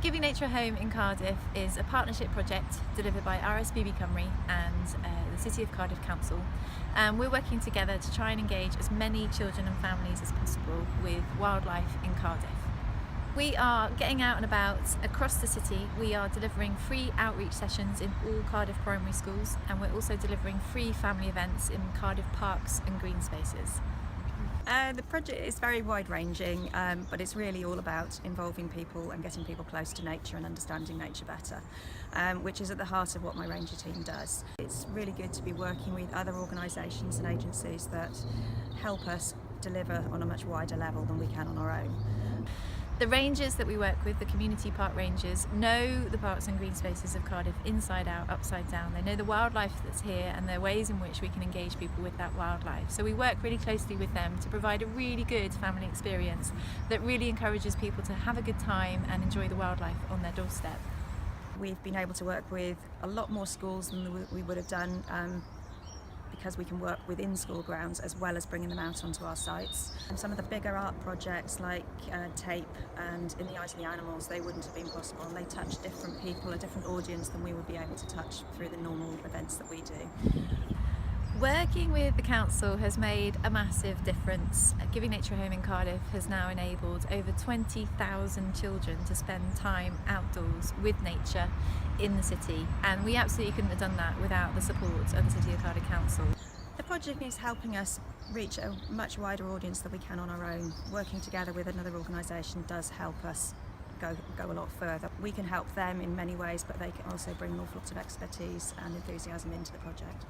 Giving Nature a Home in Cardiff is a partnership project delivered by RSBB Cymru and the City of Cardiff Council. We're working together to try and engage as many children and families as possible with wildlife in Cardiff. We are getting out and about across the city. We are delivering free outreach sessions in all Cardiff primary schools, and we're also delivering free family events in Cardiff parks and green spaces. The project is very wide-ranging, but it's really all about involving people and getting people close to nature and understanding nature better, which is at the heart of what my ranger team does. It's really good to be working with other organisations and agencies that help us deliver on a much wider level than we can on our own. The rangers that we work with, the community park rangers, know the parks and green spaces of Cardiff inside out, upside down. They know the wildlife that's here and the ways in which we can engage people with that wildlife. So we work really closely with them to provide a really good family experience that really encourages people to have a good time and enjoy the wildlife on their doorstep. We've been able to work with a lot more schools than we would have done because we can work within school grounds as well as bringing them out onto our sites. And some of the bigger art projects like Tape and In the Eyes of the Animals, they wouldn't have been possible. They touch different people, a different audience than we would be able to touch through the normal events that we do. Working with the council has made a massive difference. Giving Nature a Home in Cardiff has now enabled over 20,000 children to spend time outdoors with nature in the city, and we absolutely couldn't have done that without the support of the City of Cardiff Council. The project is helping us reach a much wider audience than we can on our own. Working together with another organisation does help us go a lot further. We can help them in many ways, but they can also bring an awful lot of expertise and enthusiasm into the project.